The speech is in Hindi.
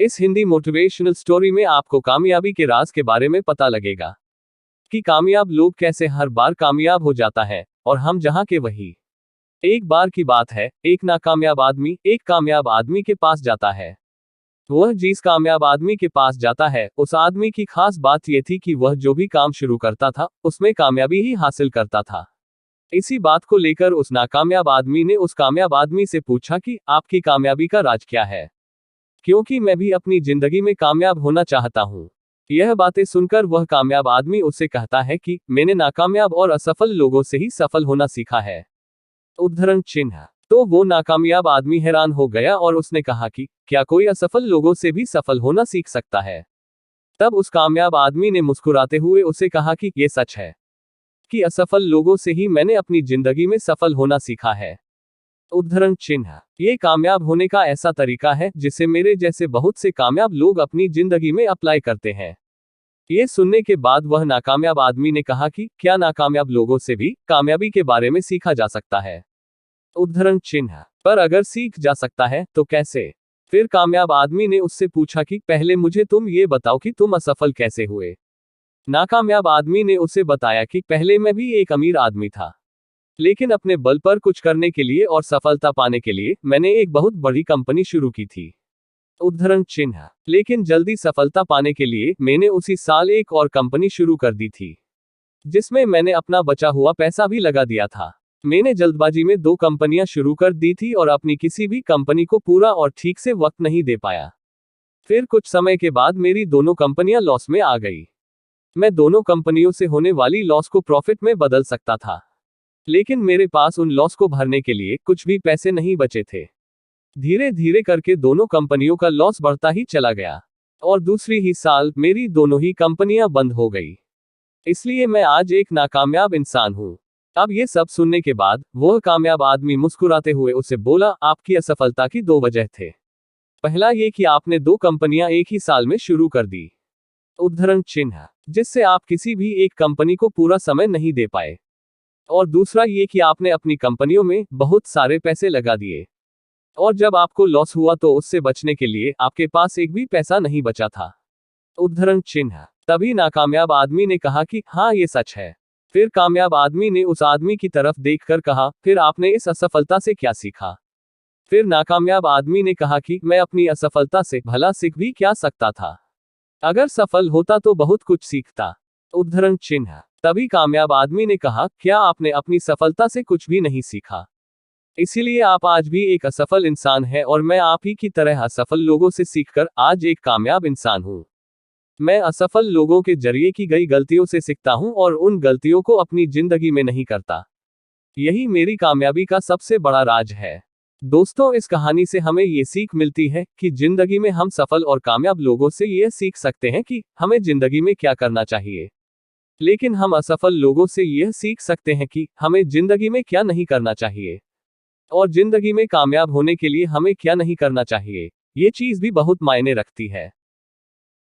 इस हिंदी मोटिवेशनल स्टोरी में आपको कामयाबी के राज के बारे में पता लगेगा कि कामयाब लोग कैसे हर बार कामयाब हो जाता है और हम जहां के वही। एक बार की बात है, एक नाकामयाब आदमी एक कामयाब आदमी के पास जाता है। वह जिस कामयाब आदमी के पास जाता है, उस आदमी की खास बात यह थी कि वह जो भी काम शुरू करता था उसमें कामयाबी ही हासिल करता था। इसी बात को लेकर उस नाकामयाब आदमी ने उस कामयाब आदमी से पूछा कि आपकी कामयाबी का राज क्या है, क्योंकि मैं भी अपनी जिंदगी में कामयाब होना चाहता हूँ। यह बातें सुनकर वह कामयाब आदमी उससे कहता है कि मैंने नाकामयाब और असफल लोगों से ही सफल होना सीखा है। उद्धरण चिन्ह। तो वो नाकामयाब आदमी हैरान हो गया और उसने कहा कि क्या कोई असफल लोगों से भी सफल होना सीख सकता है? तब उस कामयाब आदमी ने मुस्कुराते हुए उसे कहा कि ये सच है कि असफल लोगों से ही मैंने अपनी जिंदगी में सफल होना सीखा है। उद्धरण चिन्ह। ये कामयाब होने का ऐसा तरीका है जिसे मेरे जैसे बहुत से कामयाब लोग अपनी जिंदगी में अप्लाई करते हैं। ये सुनने के बाद वह नाकामयाब आदमी ने कहा कि क्या नाकामयाब लोगों से भी कामयाबी के बारे में सीखा जा सकता है? उद्धरण चिन्ह। पर अगर सीख जा सकता है तो कैसे? फिर कामयाब आदमी ने उससे पूछा कि पहले मुझे तुम ये बताओ कि तुम असफल कैसे हुए। नाकामयाब आदमी ने उसे बताया कि पहले मैं भी एक अमीर आदमी था, लेकिन अपने बल पर कुछ करने के लिए और सफलता पाने के लिए मैंने एक बहुत बड़ी कंपनी शुरू की थी। उद्धरण चिन्ह। लेकिन जल्दी सफलता पाने के लिए मैंने उसी साल एक और कंपनी शुरू कर दी थी, जिसमें मैंने अपना बचा हुआ पैसा भी लगा दिया था। मैंने जल्दबाजी में 2 कंपनियां शुरू कर दी थी और अपनी किसी भी कंपनी को पूरा और ठीक से वक्त नहीं दे पाया। फिर कुछ समय के बाद मेरी दोनों कंपनियां लॉस में आ गई। मैं दोनों कंपनियों से होने वाली लॉस को प्रॉफिट में बदल सकता था, लेकिन मेरे पास उन लॉस को भरने के लिए कुछ भी पैसे नहीं बचे थे। धीरे धीरे करके दोनों कंपनियों का लॉस बढ़ता ही चला गया और दूसरी ही साल मेरी दोनों ही कंपनियां बंद हो गई। इसलिए मैं आज एक नाकामयाब इंसान हूं। अब ये सब सुनने के बाद वह कामयाब आदमी मुस्कुराते हुए उसे बोला, आपकी असफलता की 2 वजह थे। पहला ये कि आपने 2 कंपनियां एक ही साल में शुरू कर दी। उद्धरण चिन्ह। जिससे आप किसी भी एक कंपनी को पूरा समय नहीं दे पाए। और दूसरा ये कि आपने अपनी कंपनियों में बहुत सारे पैसे लगा दिए, और जब आपको लॉस हुआ तो उससे बचने के लिए आपके पास एक भी पैसा नहीं बचा था। उद्धरण चिन्ह। तभी नाकामयाब आदमी ने कहा कि हाँ, ये सच है। फिर कामयाब आदमी ने उस आदमी की तरफ देखकर कहा, फिर आपने इस असफलता से क्या सीखा? फिर नाकामयाब आदमी ने कहा कि मैं अपनी असफलता से भला सीख भी क्या सकता था? अगर सफल होता तो बहुत कुछ सीखता। उद्धरण चिन्ह। तभी कामयाब आदमी ने कहा, क्या आपने अपनी सफलता से कुछ भी नहीं सीखा? इसीलिए आप आज भी एक असफल इंसान हैं और मैं आप ही की तरह असफल लोगों से सीखकर आज एक कामयाब इंसान हूं। मैं असफल लोगों के जरिए की गई गलतियों से सीखता हूं और उन गलतियों को अपनी जिंदगी में नहीं करता। यही मेरी कामयाबी का सबसे बड़ा राज है। दोस्तों, इस कहानी से हमें ये सीख मिलती है कि जिंदगी में हम सफल और कामयाब लोगों से यह सीख सकते हैं कि हमें जिंदगी में क्या करना चाहिए, लेकिन हम असफल लोगों से यह सीख सकते हैं कि हमें जिंदगी में क्या नहीं करना चाहिए, और जिंदगी में कामयाब होने के लिए हमें क्या नहीं करना चाहिए। ये चीज भी बहुत मायने रखती है।